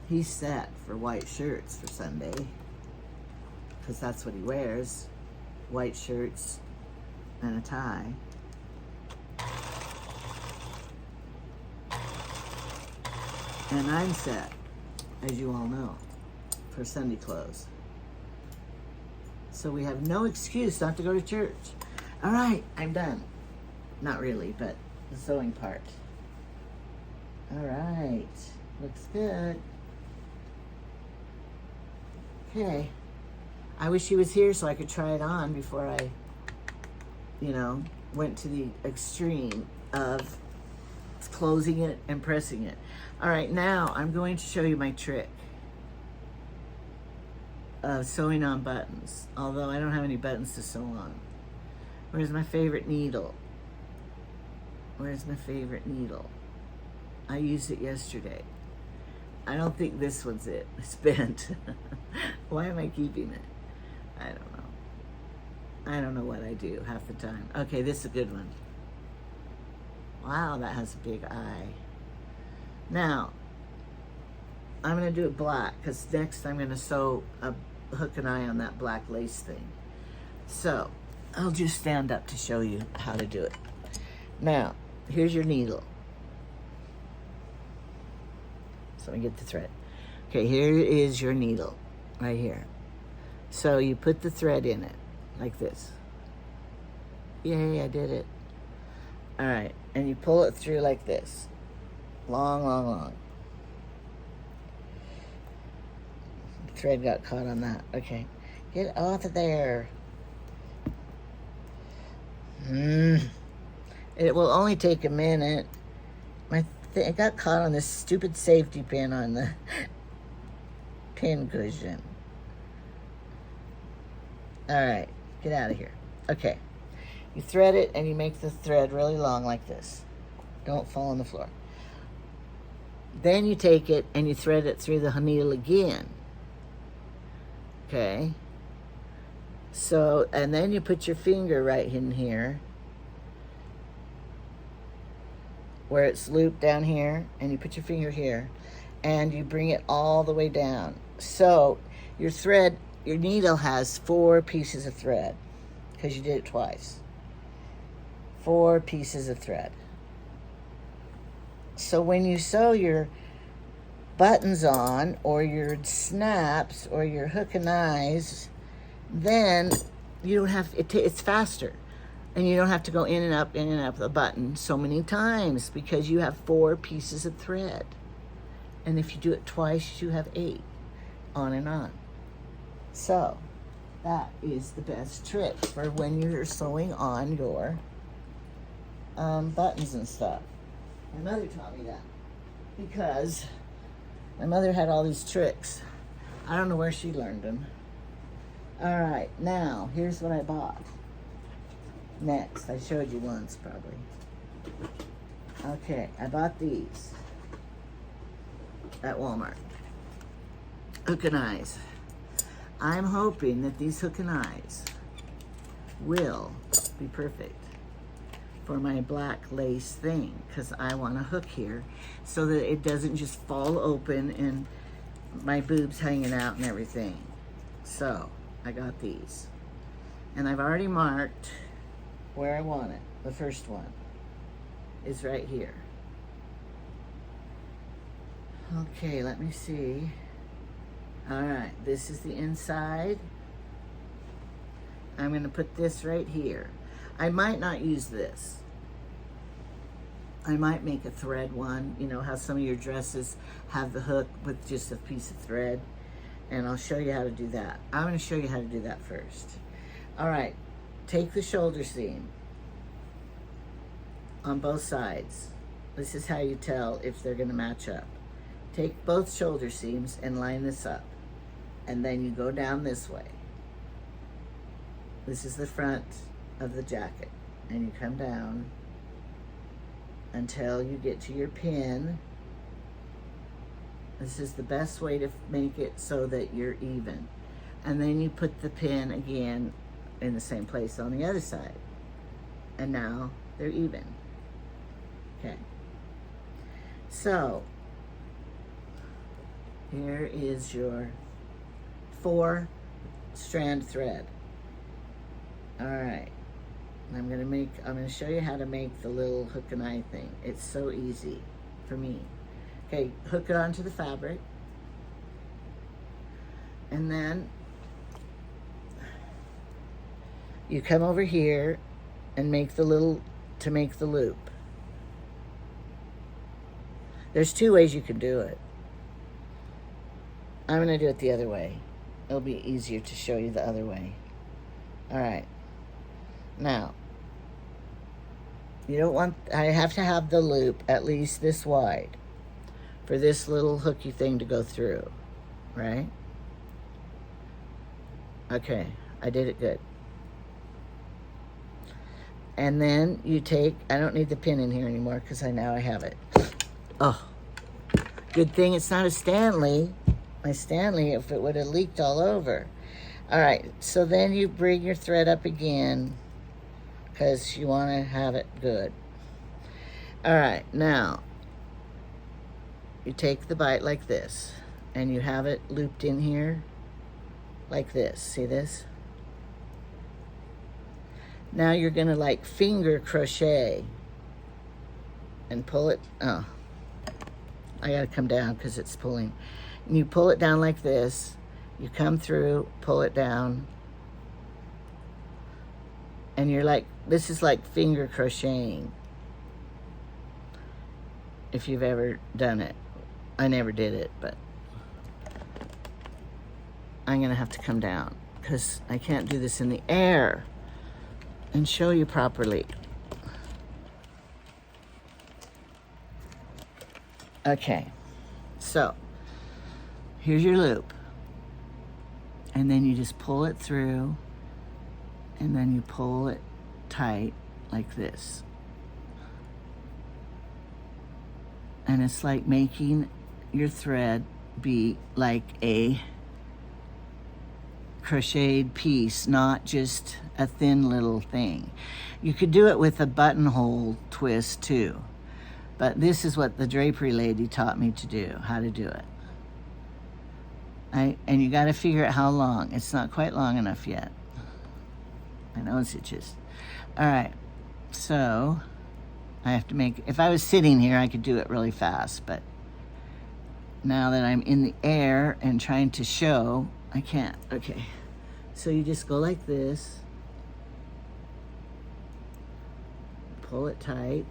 He's set for white shirts for Sunday because that's what he wears, white shirts and a tie. And I'm set, as you all know, for Sunday clothes. So we have no excuse not to go to church. All right, I'm done. Not really, but the sewing part. All right, looks good. Okay, I wish he was here so I could try it on before I, you know, went to the extreme of closing it and pressing it. All right, now I'm going to show you my trick of sewing on buttons, although I don't have any buttons to sew on. Where's my favorite needle? Where's my favorite needle? I used it yesterday. I don't think this one's it. It's bent. Why am I keeping it? I don't know. I don't know what I do half the time. Okay, this is a good one. Wow, that has a big eye. Now, I'm going to do it black because next I'm going to sew a hook and eye on that black lace thing. So, I'll just stand up to show you how to do it. Now, here's your needle. So let me get the thread. Okay, here is your needle, right here. So you put the thread in it, like this. Yay, I did it. All right, and you pull it through like this. Long, long, long. The thread got caught on that. Okay, get off of there. It will only take a minute. It got caught on this stupid safety pin on the pin cushion. All right, get out of here. Okay, you thread it and you make the thread really long like this. Don't fall on the floor. Then you take it and you thread it through the needle again. Okay. So, and then you put your finger right in here where it's looped down here, and you put your finger here, and you bring it all the way down. So your thread, your needle has 4 pieces of thread, because you did it twice. 4 pieces of thread. So when you sew your buttons on, or your snaps, or your hook and eyes, then you don't have, it's faster. And you don't have to go in and up the button so many times because you have 4 pieces of thread. And if you do it twice, you have 8, on and on. So that is the best trick for when you're sewing on your buttons and stuff. My mother taught me that because my mother had all these tricks. I don't know where she learned them. All right, now here's what I bought. Next, I showed you once probably. Okay, I bought these at Walmart. Hook and eyes. I'm hoping that these hook and eyes will be perfect for my black lace thing, because I want a hook here so that it doesn't just fall open and my boobs hanging out and everything. So I got these, and I've already marked where I want it. The first one is right here. Okay, let me see. All right, this is the inside. I'm gonna put this right here. I might not use this. I might make a thread one. You know how some of your dresses have the hook with just a piece of thread? And I'll show you how to do that. I'm gonna show you how to do that first. All right, take the shoulder seam on both sides. This is how you tell if they're gonna match up. Take both shoulder seams and line this up. And then you go down this way. This is the front of the jacket. And you come down until you get to your pin. This is the best way to make it so that you're even. And then you put the pin again in the same place on the other side. And now they're even. Okay. So, here is your 4-strand thread. All right. I'm gonna show you how to make the little hook and eye thing. It's so easy for me. Okay, hook it onto the fabric. And then you come over here and make the loop. There's 2 ways you can do it. I'm gonna do it the other way. It'll be easier to show you the other way. All right. Now, I have to have the loop at least this wide for this little hooky thing to go through, right? Okay, I did it good. And then you take, I don't need the pin in here anymore because now I have it. Oh, good thing it's not a Stanley. My Stanley, if it would have leaked all over. All right, so then you bring your thread up again because you want to have it good. All right, now you take the bite like this and you have it looped in here like this. See this? Now you're gonna like finger crochet and pull it. Oh, I gotta come down because it's pulling. And you pull it down like this. You come through, pull it down, and you're like, this is like finger crocheting. If you've ever done it. I never did it, but I'm gonna have to come down because I can't do this in the air and show you properly. Okay, so here's your loop. And then you just pull it through, and then you pull it tight like this. And it's like making your thread be like a crocheted piece, not just a thin little thing. You could do it with a buttonhole twist too, but this is what the drapery lady taught me to do, how to do it. And you got to figure out how long. It's not quite long enough yet. I know it's just. All right, so I have to make, if I was sitting here, I could do it really fast, but now that I'm in the air and trying to show, I can't. Okay, so you just go like this, pull it tight.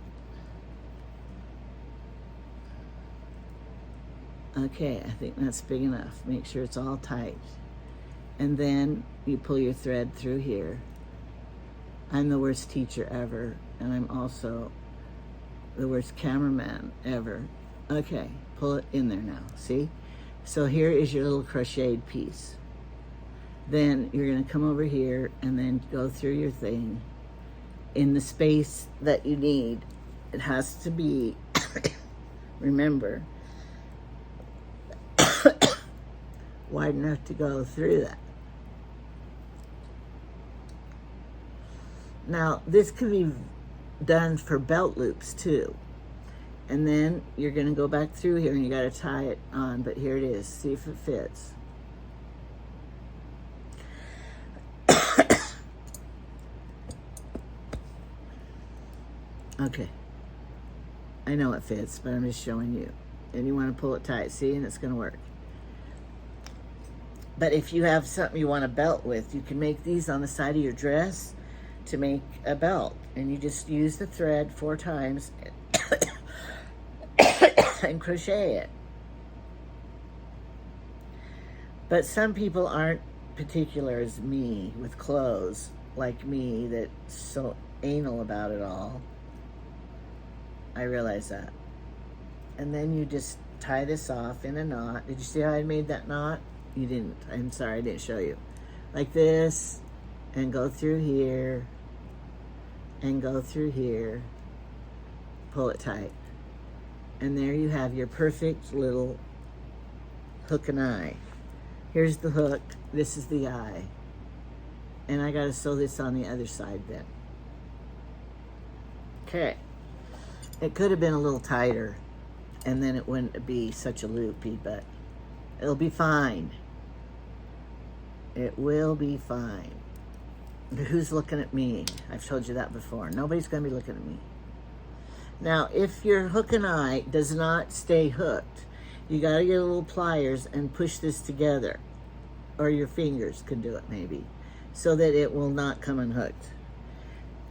Okay, I think that's big enough. Make sure it's all tight. And then you pull your thread through here. I'm the worst teacher ever, and I'm also The worst cameraman ever. Okay, pull it in there now, see? So here is your little crocheted piece. Then you're gonna come over here and then go through your thing in the space that you need. It has to be, remember, wide enough to go through that. Now, this could be done for belt loops too. And then you're gonna go back through here and you gotta tie it on, but here it is. See if it fits. Okay. I know it fits, but I'm just showing you. And you wanna pull it tight, see, and it's gonna work. But if you have something you want a belt with, you can make these on the side of your dress to make a belt. And you just use the thread 4 times and crochet it. But some people aren't particular as me with clothes, like me, that's so anal about it all. I realize that. And then you just tie this off in a knot. Did you see how I made that knot? You didn't. I'm sorry, I didn't show you. Like this, and go through here, and go through here. Pull it tight. And there you have your perfect little hook and eye. Here's the hook, this is the eye. And I gotta sew this on the other side then. Okay. It could have been a little tighter, and then it wouldn't be such a loopy, but it'll be fine. It will be fine. Who's looking at me? I've told you that before. Nobody's gonna be looking at me. Now, if your hook and eye does not stay hooked, you gotta get a little pliers and push this together, or your fingers could do it maybe, so that it will not come unhooked.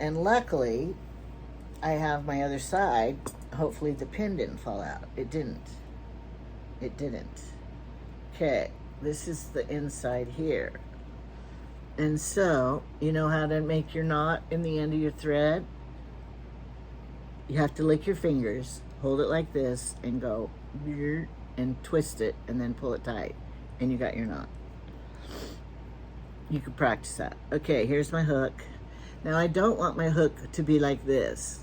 And luckily, I have my other side. Hopefully the pin didn't fall out. It didn't. It didn't. Okay, this is the inside here. And so, you know how to make your knot in the end of your thread? You have to lick your fingers, hold it like this, and go, and twist it, and then pull it tight. And you got your knot. You could practice that. Okay, here's my hook. Now, I don't want my hook to be like this.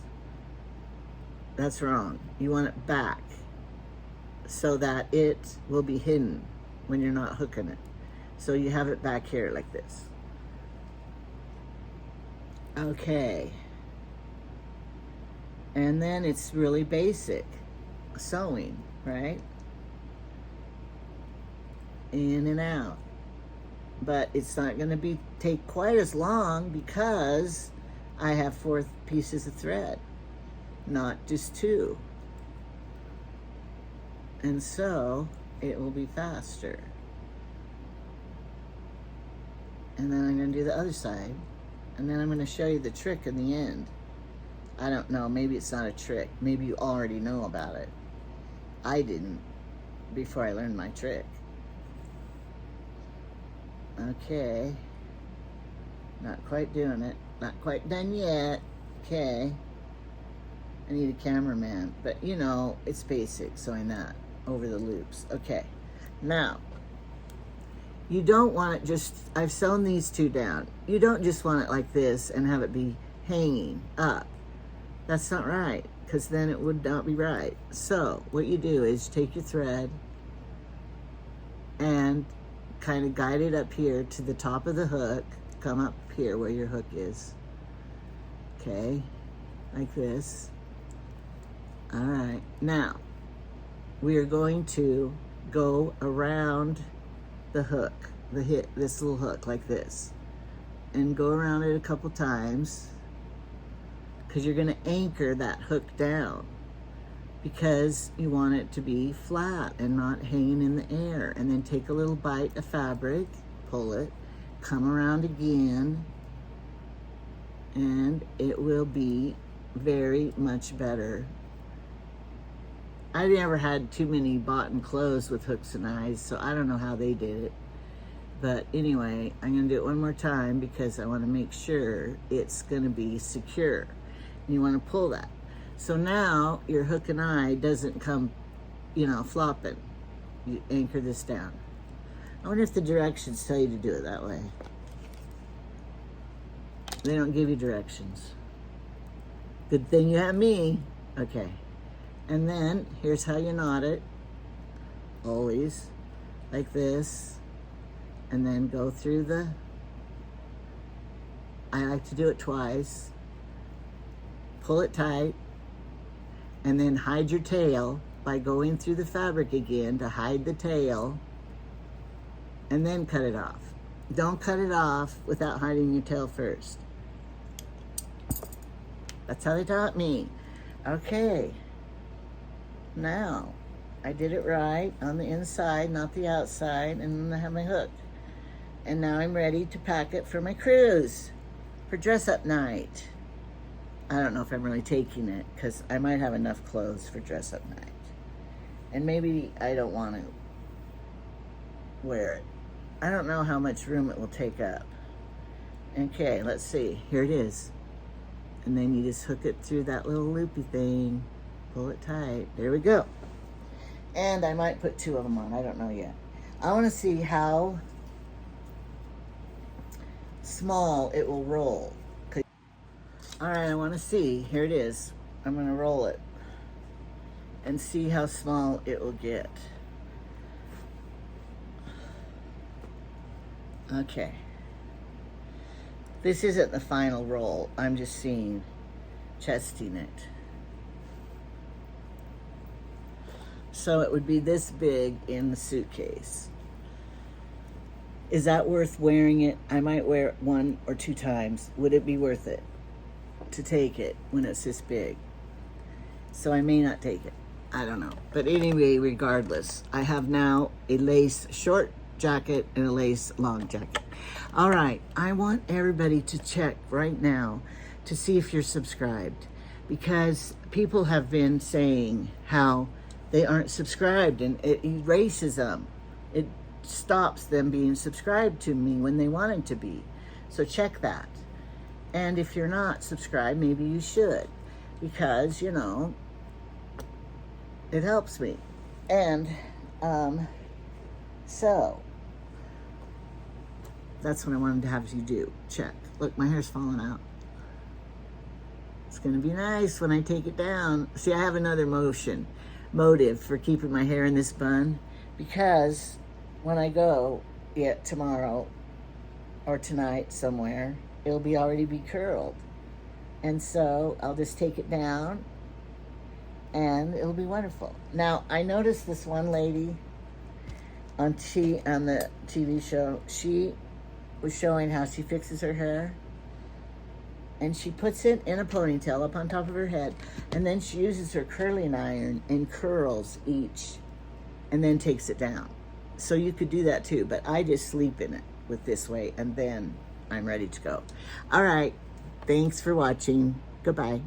That's wrong. You want it back so that it will be hidden when you're not hooking it. So you have it back here like this. Okay. And then it's really basic sewing, right? In and out. But it's not going to take quite as long because I have 4 pieces of thread, not just 2. And so it will be faster. And then I'm going to do the other side. And then I'm going to show you the trick in the end. I don't know, maybe it's not a trick. Maybe you already know about it. I didn't before I learned my trick. Okay. Not quite doing it. Not quite done yet. Okay. I need a cameraman. But you know, it's basic, sewing that over the loops. Okay. Now, you don't want it just, I've sewn these 2 down. You don't just want it like this and have it be hanging up. That's not right, because then it would not be right. So what you do is take your thread and kind of guide it up here to the top of the hook. Come up here where your hook is. Okay, like this. All right, now we are going to go around the hook, this little hook like this, and go around it a couple times, because you're going to anchor that hook down, because you want it to be flat and not hanging in the air. And then take a little bite of fabric, pull it, come around again, and it will be very much better. I never had too many bought-in clothes with hooks and eyes, so I don't know how they did it. But anyway, I'm going to do it one more time because I want to make sure it's going to be secure. You want to pull that. So now your hook and eye doesn't come, you know, flopping. You anchor this down. I wonder if the directions tell you to do it that way. They don't give you directions. Good thing you have me. Okay. And then here's how you knot it. Always like this. And then go through the, I like to do it twice. Pull it tight. And then hide your tail by going through the fabric again to hide the tail. And then cut it off. Don't cut it off without hiding your tail first. That's how they taught me. Okay. Now, I did it right on the inside, not the outside, and then I have my hook. And now I'm ready to pack it for my cruise, for dress-up night. I don't know if I'm really taking it, because I might have enough clothes for dress-up night. And maybe I don't want to wear it. I don't know how much room it will take up. Okay, let's see. Here it is. And then you just hook it through that little loopy thing. Pull it tight. There we go. And I might put 2 of them on. I don't know yet. I want to see how small it will roll. All right, I want to see. Here it is. I'm going to roll it and see how small it will get. Okay. This isn't the final roll. I'm just seeing, testing it. So it would be this big in the suitcase. Is that worth wearing it? I might wear it 1 or 2 times. Would it be worth it to take it when it's this big? So I may not take it. I don't know. But anyway, regardless, I have now a lace short jacket and a lace long jacket. All right, I want everybody to check right now to see if you're subscribed, because people have been saying how they aren't subscribed and it erases them. It stops them being subscribed to me when they wanted to be. So check that. And if you're not subscribed, maybe you should, because, you know, it helps me. And so that's what I wanted to have you do. Check. Look, my hair's falling out. It's going to be nice when I take it down. See, I have another motive for keeping my hair in this bun, because when I go tomorrow or tonight somewhere, it'll already be curled. And so I'll just take it down and it'll be wonderful. Now, I noticed this one lady on the TV show. She was showing how she fixes her hair, and she puts it in a ponytail up on top of her head, and then she uses her curling iron and curls each, and then takes it down. So you could do that too, but I just sleep in it with this way, and then I'm ready to go. All right, thanks for watching. Goodbye.